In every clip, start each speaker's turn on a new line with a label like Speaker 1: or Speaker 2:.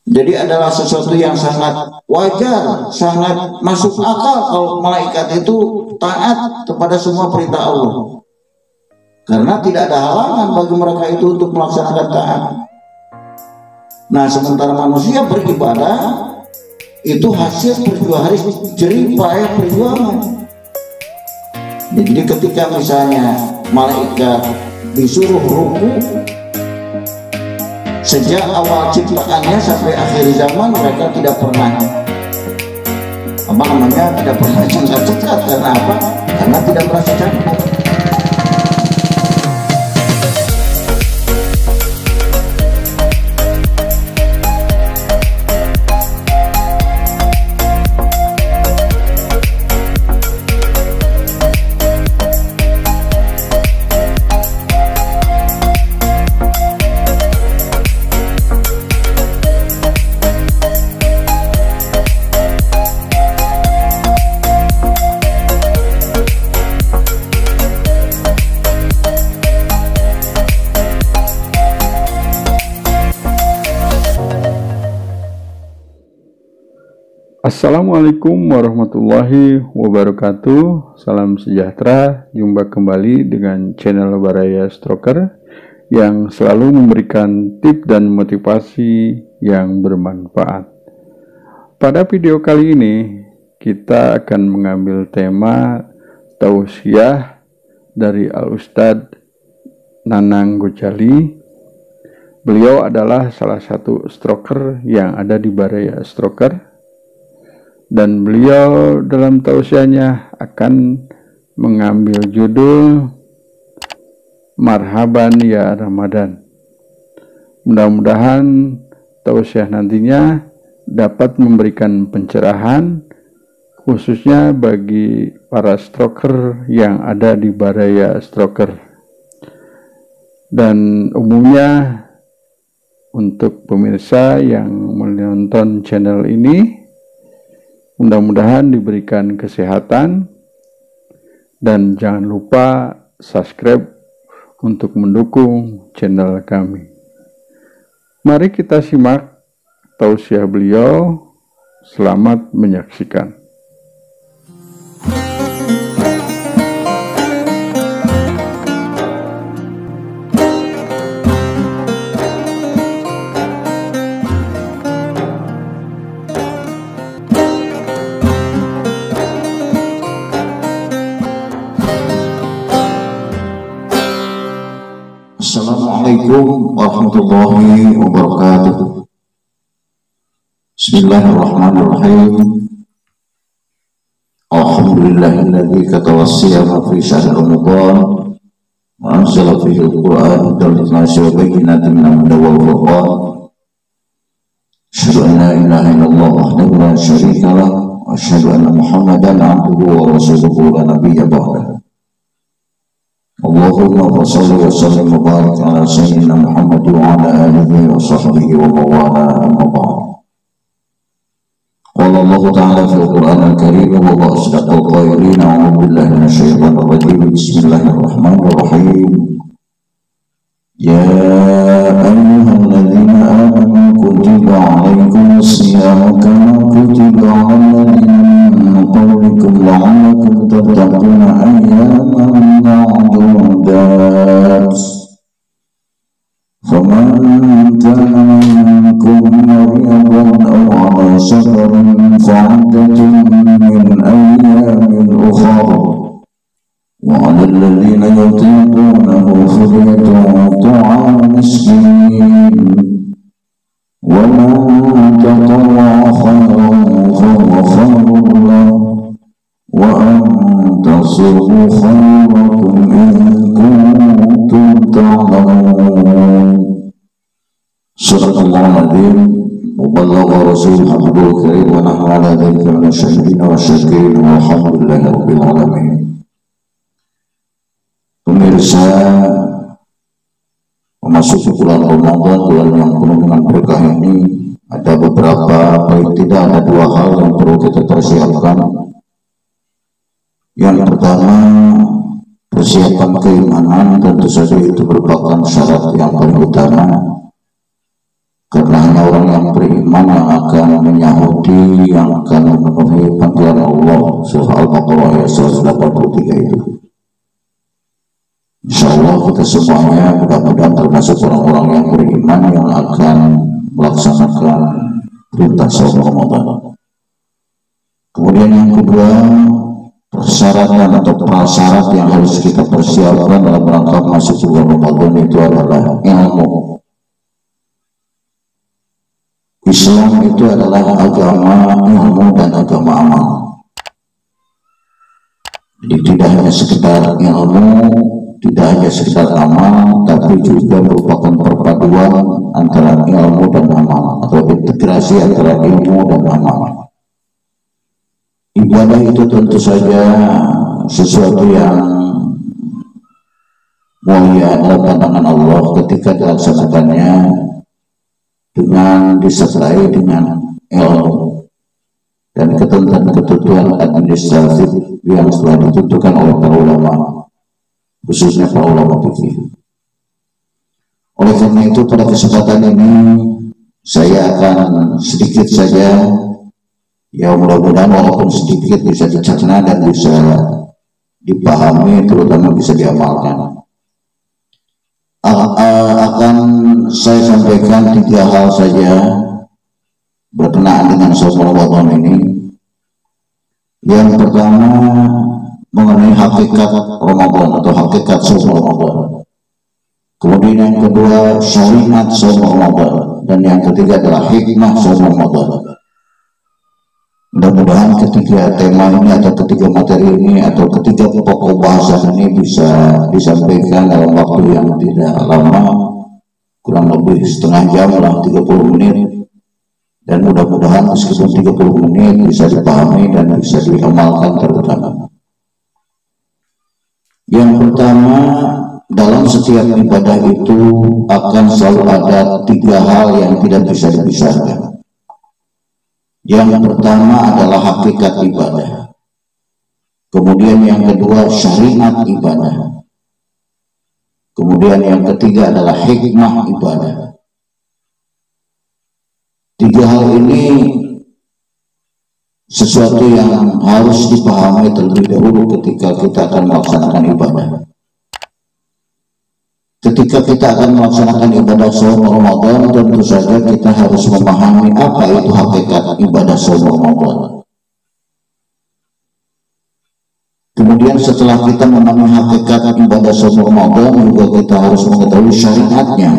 Speaker 1: Jadi adalah sesuatu yang sangat wajar, sangat masuk akal kalau malaikat itu taat kepada semua perintah Allah. Karena tidak ada halangan bagi mereka itu untuk melaksanakan taat. Nah, sementara manusia beribadah itu hasil harus jerih payah perjuangan. Jadi ketika misalnya malaikat disuruh ruku, sejak awal ciptaannya sampai akhir zaman mereka tidak pernah tidak pernah cengkat-cengkat. Karena apa? Karena tidak merasa capek.
Speaker 2: Assalamualaikum warahmatullahi wabarakatuh. Salam sejahtera. Jumpa kembali dengan channel Baraya Stroker yang selalu memberikan tips dan motivasi yang bermanfaat. Pada video kali ini kita akan mengambil tema tausiah dari Al-Ustadz Nanang Gocali. Beliau adalah salah satu stroker yang ada di Baraya Stroker. Dan beliau dalam tausiahnya akan mengambil judul Marhaban ya Ramadan. Mudah-mudahan tausiah nantinya dapat memberikan pencerahan khususnya bagi para stroker yang ada di Baraya Stroker. Dan umumnya untuk pemirsa yang menonton channel ini, mudah-mudahan diberikan kesehatan dan jangan lupa subscribe untuk mendukung channel kami. Mari kita simak tausiah beliau. Selamat menyaksikan.
Speaker 1: Assalamualaikum warahmatullahi wabarakatuh. Bismillahirrahmanirrahim. Alhamdulillahilladzi kataba as-siyama fi syahr Ramadan wa anzala fihi al-Qur'an hudan lin-nasi wa bayyinatin minal huda wal furqan. Asyhadu an la ilaha illallah wahdahu la syarika lah wa asyhadu anna Muhammadan 'abduhu wa rasuluhu la nabiyya ba'dahu. Allahumma shalli wa sallim wa barik ala sayyidina Muhammad wa ala alihi wa sahbihi wa mawala amma ba'd. Qala Allah ta'ala fil Qur'an al-Karim wa huwa asdaqul qailin. A'udzu billahi minasy syaithanir rajim. Bismillahirrahmanirrahim. Ya ayyuhalladzina amanu kutiba 'alaikumus siyam kama kutiba 'alal ladzina min qablikum la'allakum tattaquna ayyaman ma'dudat. Faman kana minkum maridan aw 'ala safarin fa'iddatun min ayyamin ukhra wa 'alal ladzina yutiqunahu fidyatun ta'amu miskin wa man tatawwa'a khairan fahuwa khairun lahu wa an tasumu khairakum in kuntum ta'lamun. Sadaqallahul adzim wa ballagha rasulul habibul karim wa nahnu ala dzalika minasyahidin wa syakirin walhamdulillahi rabbil alamin. Pemirsa, memasuki bulan Ramadan, bulan yang penuh dengan berkah ini, ada beberapa, baik tidak ada dua hal yang perlu kita persiapkan. Yang pertama, persiapan keimanan. Tentu saja itu merupakan syarat yang paling utama, karena hanya orang yang beriman yang akan menyahudi, yang akan memenuhi panggilan Allah. Surah Al-Baqarah ayat 183 itu. Insyaallah kita semuanya mudah-mudahan termasuk orang-orang yang beriman yang akan melaksanakan perintah saum Ramadan. Kemudian yang kedua, persyaratan atau prasyarat yang harus kita persiapkan dalam rangka masuk bulan Ramadan itu adalah ilmu. Islam itu adalah agama ilmu dan agama amal. Jadi tidak hanya sekedar ilmu, tidak hanya sekedar amal, tapi juga merupakan perpaduan antara ilmu dan amal, atau integrasi antara ilmu dan amal. Ibadah itu tentu saja sesuatu yang mulia dalam pandangan Allah ketika dilaksanakannya dengan disertai dengan ilmu dan ketentuan administratif yang telah ditentukan oleh para ulama, khususnya para ulama fikih. Oleh karena itu pada kesempatan ini saya akan sedikit saja, ya mudah-mudahan walaupun sedikit bisa dicerna dan bisa dipahami, terutama bisa diamalkan. Akan saya sampaikan 3 hal saja berkenaan dengan saum Ramadan ini. Yang pertama mengenai hakikat Ramadan atau hakikat saum Ramadan. Kemudian yang kedua syariat saum Ramadan, dan yang ketiga adalah hikmah saum Ramadan. Mudah-mudahan ketiga tema ini atau ketiga materi ini atau ketiga pokok bahasan ini bisa disampaikan dalam waktu yang tidak lama, kurang lebih setengah jam lah, 30 menit, dan mudah-mudahan meskipun 30 menit bisa dipahami dan bisa diamalkan terutama. Yang pertama, dalam setiap ibadah itu akan selalu ada 3 hal yang tidak bisa dipisahkan. Yang pertama adalah hakikat ibadah. Kemudian yang kedua syariat ibadah. Kemudian yang ketiga adalah hikmah ibadah. 3 hal ini sesuatu yang harus dipahami terlebih dahulu ketika kita akan melaksanakan ibadah. Ketika kita akan melaksanakan ibadah saum Ramadan, tentu saja kita harus memahami apa itu hakikat ibadah saum Ramadan. Kemudian setelah kita memahami hakikat ibadah saum Ramadan, juga kita harus mengetahui syariatnya.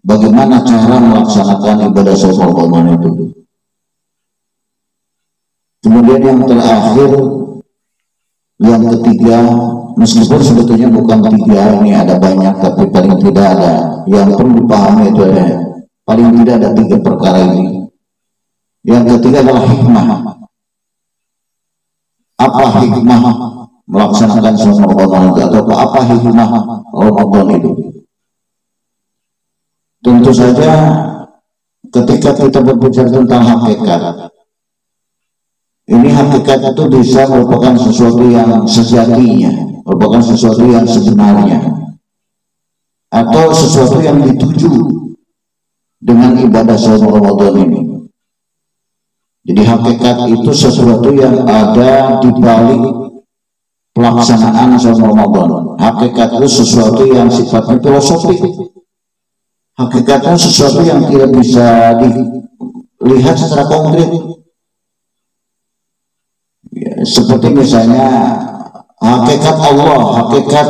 Speaker 1: Bagaimana cara melaksanakan ibadah saum Ramadan itu. Kemudian yang terakhir, yang ketiga, meskipun sebetulnya bukan 3 ini, ada banyak, tapi paling tidak ada yang perlu dipahami itu ada paling tidak ada 3 perkara ini. Yang ketiga adalah hikmah. Apa hikmah melaksanakan saum Ramadan itu, atau apa hikmah Ramadan itu? Tentu saja ketika kita berbicara tentang hakikat, ini hakikat itu bisa merupakan sesuatu yang sejatinya, merupakan sesuatu yang sebenarnya, atau sesuatu yang dituju dengan ibadah saum Ramadan ini. Jadi hakikat itu sesuatu yang ada di balik pelaksanaan saum Ramadan. Hakikat itu sesuatu yang sifatnya filosofik. Hakikatnya sesuatu yang tidak bisa dilihat secara konkret. Seperti misalnya hakikat Allah, hakikat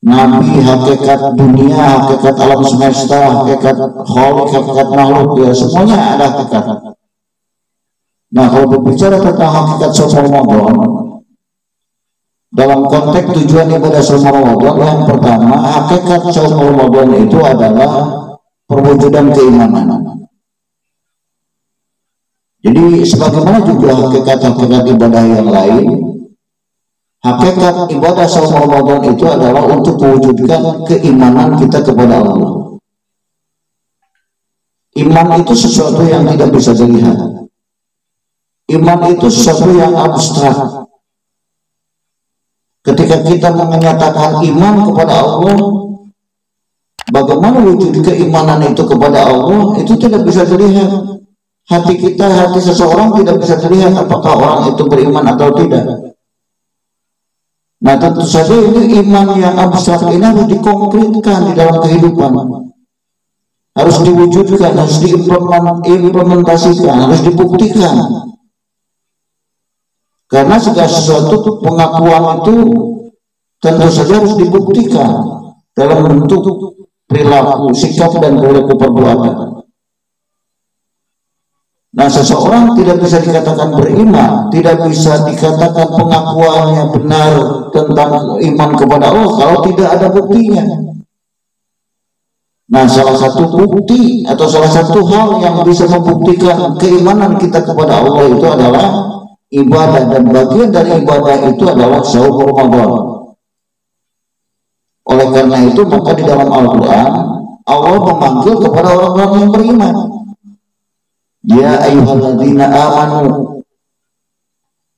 Speaker 1: Nabi, hakikat dunia, hakikat alam semesta, hakikat khalik, hakikat makhluk, ya semuanya ada hakikat. Nah, kalau berbicara tentang hakikat saum Ramadan dalam konteks tujuan ibadah saum Ramadan, yang pertama hakikat saum Ramadan itu adalah perwujudan keimanan. Jadi sebagaimana juga hakikat-hakikat ibadah yang lain, hakikat ibadah saum Ramadan itu adalah untuk mewujudkan keimanan kita kepada Allah. Iman itu sesuatu yang tidak bisa dilihat. Iman itu sesuatu yang abstrak. Ketika kita menyatakan iman kepada Allah, bagaimana wujud keimanan itu kepada Allah itu tidak bisa dilihat. Hati kita, hati seseorang tidak bisa dilihat apakah orang itu beriman atau tidak. Nah tentu saja ini iman yang abstrak ini harus dikonkretkan di dalam kehidupan, harus diwujudkan, harus diimplementasikan, harus dibuktikan. Karena segala sesuatu pengakuan itu tentu saja harus dibuktikan dalam bentuk perilaku, sikap dan perilaku perbuatan. Nah seseorang tidak bisa dikatakan beriman, tidak bisa dikatakan pengakuannya benar tentang iman kepada Allah kalau tidak ada buktinya. Nah salah satu bukti atau salah satu hal yang bisa membuktikan keimanan kita kepada Allah itu adalah ibadah, dan bagian dari ibadah itu adalah saum Ramadan. Oleh karena itu maka di dalam Al-Quran Allah memanggil kepada orang-orang yang beriman, ya ayyuhalladzina amanu.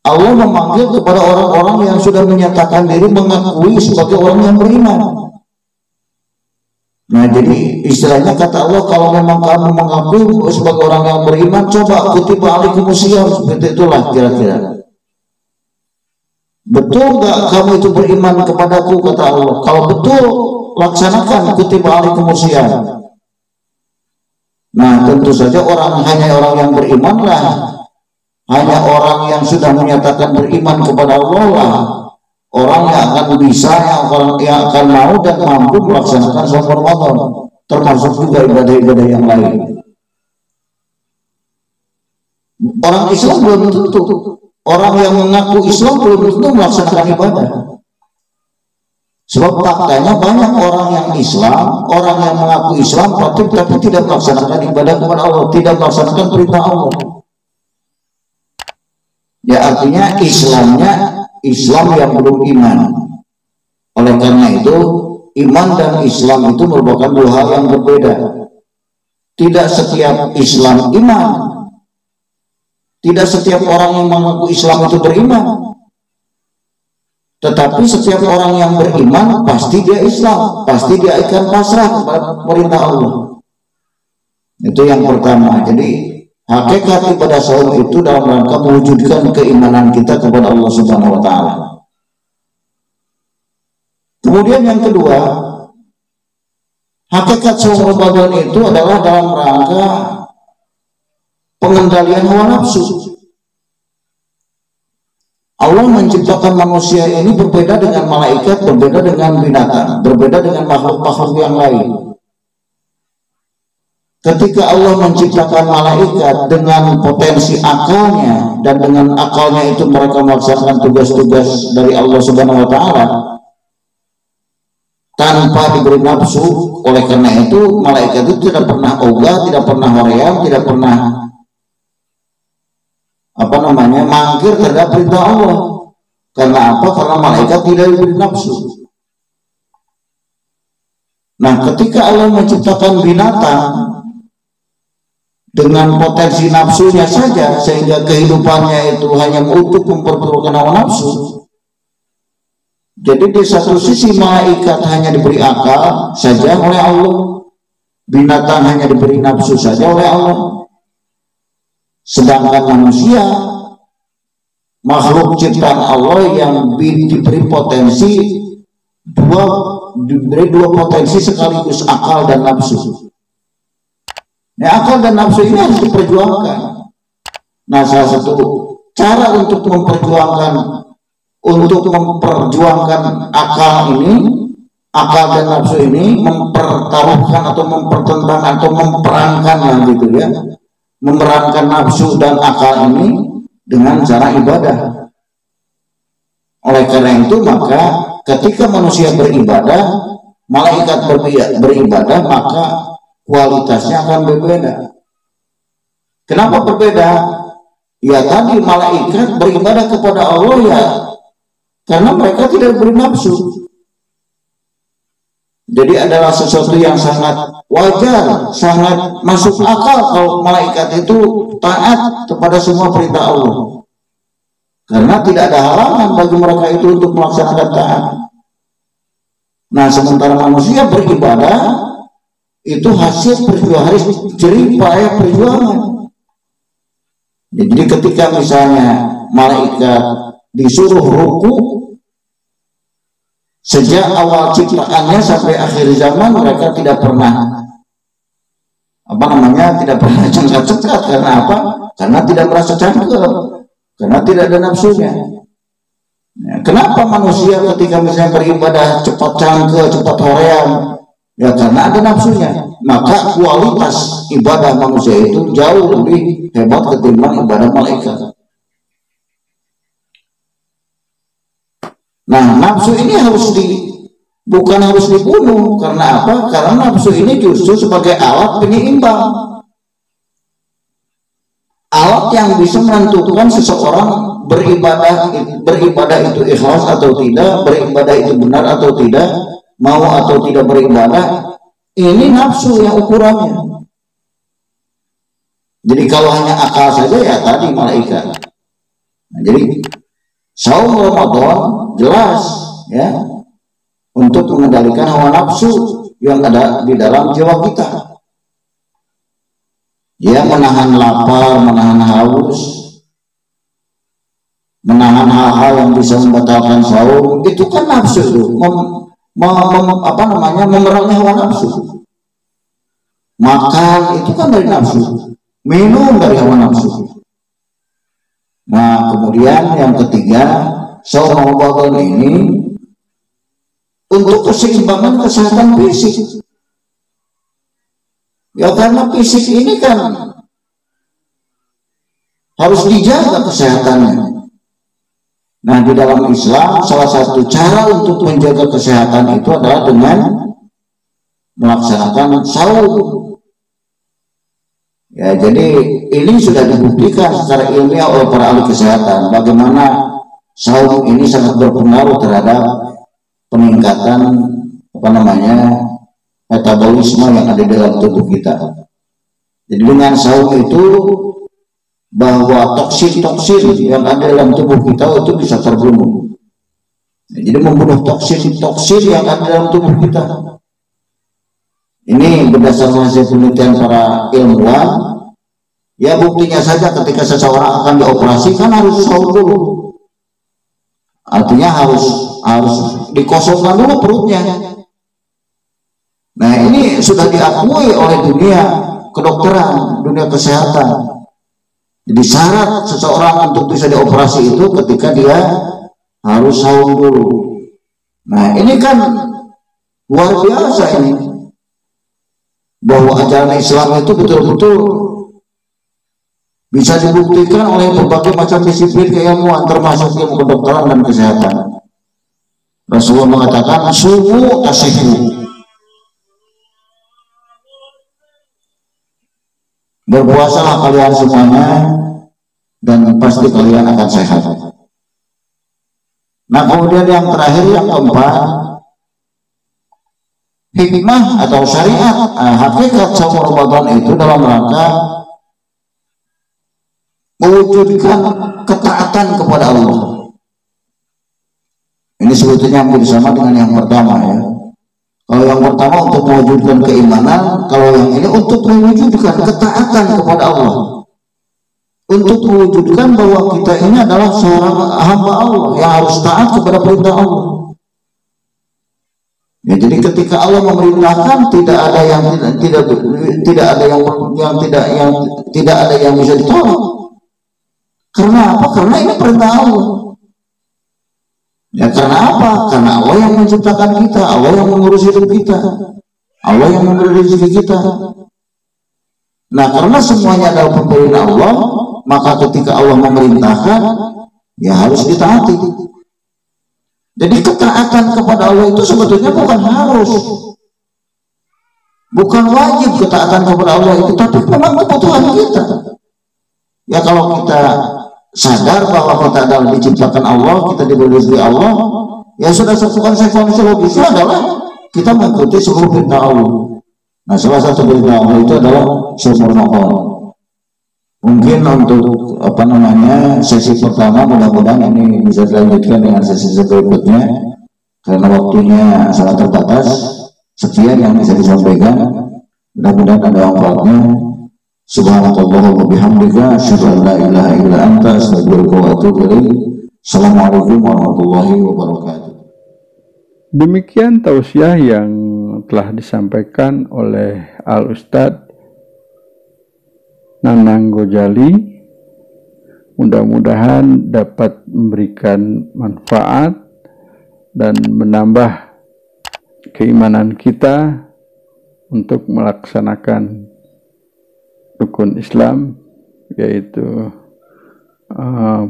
Speaker 1: Allah memanggil kepada orang-orang yang sudah menyatakan diri, mengakui sebagai orang yang beriman. Nah jadi istilahnya kata Allah, kalau memang kamu mengakui sebagai orang yang beriman, coba kutiba alaikumusiyam, seperti itulah kira-kira. Betul gak kamu itu beriman kepadaku, kata Allah? Kalau betul, laksanakan kutiba alaikumusiyam. Nah tentu saja hanya orang yang beriman lah, hanya orang yang sudah menyatakan beriman kepada Allah lah, orang yang akan bisa, yang akan mau dan mampu melaksanakan saum Ramadan, termasuk juga ibadah-ibadah yang lain. Orang Islam belum tentu, orang yang mengaku Islam belum tentu melaksanakan ibadah. Sebab faktanya banyak orang yang Islam, orang yang mengaku Islam tapi tidak melaksanakan ibadah kepada Allah, tidak melaksanakan perintah Allah. Ya artinya Islamnya Islam yang belum iman. Oleh karena itu iman dan Islam itu merupakan dua hal yang berbeda. Tidak setiap Islam iman, tidak setiap orang yang mengaku Islam itu beriman. Tetapi setiap orang yang beriman pasti dia Islam, pasti dia akan pasrah kepada perintah Allah. Itu yang pertama. Jadi hakikat ibadah saum itu dalam rangka mewujudkan keimanan kita kepada Allah Subhanahu wa taala. Kemudian yang kedua, hakikat saum Ramadan itu adalah dalam rangka pengendalian hawa nafsu. Allah menciptakan manusia ini berbeda dengan malaikat, berbeda dengan binatang, berbeda dengan makhluk-makhluk yang lain. Ketika Allah menciptakan malaikat dengan potensi akalnya, dan dengan akalnya itu mereka melaksanakan tugas-tugas dari Allah Subhanahu wa taala tanpa diberi nafsu. Oleh karena itu malaikat itu tidak pernah ogah, tidak pernah hoream, tidak pernah mangkir terhadap perintah Allah. Karena apa? Karena malaikat tidak diberi nafsu. Nah ketika Allah menciptakan binatang dengan potensi nafsunya saja, sehingga kehidupannya itu hanya untuk memperturutkan hawa nafsu, jadi di satu sisi malaikat hanya diberi akal saja oleh Allah, binatang hanya diberi nafsu saja oleh Allah. Sedangkan manusia, makhluk ciptaan Allah yang diberi potensi diberi dua potensi sekaligus, akal dan nafsu. Nah, akal dan nafsu ini harus diperjuangkan. Nah, salah satu cara untuk memperjuangkan akal ini, akal dan nafsu ini, mempertaruhkan atau mempertentangkan atau memperankan gitu ya, memerankan nafsu dan akal ini dengan cara ibadah. Oleh karena itu maka ketika manusia beribadah, malaikat beribadah, maka kualitasnya akan berbeda. Kenapa berbeda? Ya tadi malaikat beribadah kepada Allah ya karena mereka tidak beri nafsu. Jadi adalah sesuatu yang sangat wajar, sangat masuk akal kalau malaikat itu taat kepada semua perintah Allah. Karena tidak ada halangan bagi mereka itu untuk melaksanakan taat. Nah, sementara manusia beribadah itu hasil perjuangan, jerih payah perjuangan. Jadi ketika misalnya malaikat disuruh ruku, sejak awal ciptaannya sampai akhir zaman mereka tidak pernah tidak pernah cengkat-cengkat. Karena apa? Karena tidak merasa cangkel, karena tidak ada nafsunya. Kenapa manusia ketika misalnya beribadah cepat cangkel, cepat hoream? Ya karena ada nafsunya. Maka kualitas ibadah manusia itu jauh lebih hebat ketimbang ibadah malaikat. Nah, nafsu ini bukan harus dibunuh. Karena apa? Karena nafsu ini justru sebagai alat penyeimbang, alat yang bisa menentukan seseorang beribadah itu ikhlas atau tidak, beribadah itu benar atau tidak, mau atau tidak beribadah. Ini nafsu yang ukurannya. Jadi kalau hanya akal saja ya tadi malaikat. Nah, jadi saum Ramadan jelas ya untuk mengendalikan hawa nafsu yang ada di dalam jiwa kita. Dia menahan lapar, menahan haus, menahan hal-hal yang bisa membatalkan saum. Itu kan nafsu itu, memerangi hawa nafsu. Makan itu kan dari nafsu, minum dari hawa nafsu. Nah, kemudian yang ketiga, saum Ramadan ini untuk keseimbangan kesehatan fisik. Ya karena fisik ini kan harus dijaga kesehatannya. Nah, di dalam Islam salah satu cara untuk menjaga kesehatan itu adalah dengan melaksanakan saum. Ya, jadi ini sudah dibuktikan secara ilmiah oleh para ahli kesehatan bagaimana saum ini sangat berpengaruh terhadap peningkatan metabolisme yang ada di dalam tubuh kita. Jadi dengan saum itu bahwa toksin-toksin yang ada dalam tubuh kita itu bisa terbunuh. Jadi membunuh toksin-toksin yang ada dalam tubuh kita. Ini berdasarkan hasil penelitian para ilmuwan. Ya buktinya saja ketika seseorang akan dioperasi kan harus saum dulu. Artinya harus dikosongkan dulu perutnya. Nah, ini sudah diakui oleh dunia kedokteran, dunia kesehatan. Jadi syarat seseorang untuk bisa dioperasi itu ketika dia harus saum dulu. Nah, ini kan luar biasa ini, bahwa ajaran Islam itu betul-betul bisa dibuktikan oleh berbagai macam disiplin keilmuan termasuk ilmu kedokteran dan kesehatan. Rasulullah mengatakan sumu tasihu, berpuasalah kalian semuanya dan pasti kalian akan sehat. Nah, kemudian yang terakhir, yang keempat, hikmah atau syariat. Hakikat saum Ramadan itu dalam rangka mewujudkan ketaatan kepada Allah. Ini sebetulnya hampir sama dengan yang pertama ya. Kalau yang pertama untuk mewujudkan keimanan, kalau yang ini untuk mewujudkan ketaatan kepada Allah, untuk mewujudkan bahwa kita ini adalah seorang hamba Allah yang harus taat kepada perintah Allah. Ya, jadi ketika Allah memerintahkan tidak ada yang bisa ditolak. Karena apa? Karena ini perintah Allah. Ya karena apa? Karena Allah yang menciptakan kita, Allah yang mengurus hidup kita, Allah yang memberi rezeki kita. Nah, karena semuanya adalah pemberian Allah, maka ketika Allah memerintahkan, ya harus ditaati. Jadi ketaatan kepada Allah itu sebetulnya bukan harus, bukan wajib ketaatan kepada Allah itu, tapi memang kebutuhan kita. Ya kalau kita sadar bahwa kita adalah diciptakan Allah, kita diberi rezeki Allah, ya sudah konsekuensi logisnya adalah kita mengikuti seluruh perintah Allah. Nah, salah satu perintah Allah itu adalah saum Ramadan. Mungkin untuk sesi pertama, mudah-mudahan ini bisa dilanjutkan dengan sesi berikutnya karena waktunya sangat terbatas. Sekian yang bisa disampaikan. Mudah-mudahan ada manfaatnya. Subhanallah wa bihamdika asyhadu an la ilaha illa anta astaghfiruka wa atubu ilaik. Assalamualaikum warahmatullahi wabarakatuh.
Speaker 2: Demikian tausiah yang telah disampaikan oleh Al-Ustadz Nanang Gojali. Mudah-mudahan dapat memberikan manfaat dan menambah keimanan kita untuk melaksanakan rukun Islam, yaitu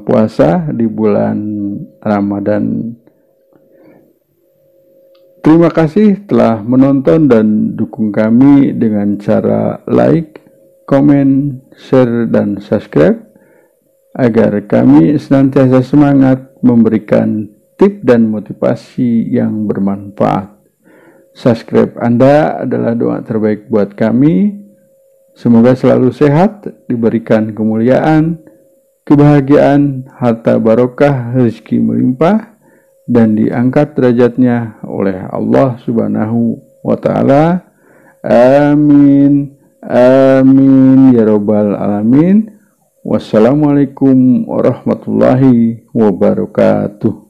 Speaker 2: puasa di bulan Ramadan. Terima kasih telah menonton dan dukung kami dengan cara like, komen, share, dan subscribe agar kami senantiasa semangat memberikan tips dan motivasi yang bermanfaat. Subscribe Anda adalah doa terbaik buat kami. Semoga selalu sehat, diberikan kemuliaan, kebahagiaan, harta barokah, rezeki melimpah, dan diangkat derajatnya oleh Allah Subhanahu wa Ta'ala. Amin, amin ya Rabbal alamin. Wassalamualaikum warahmatullahi wabarakatuh.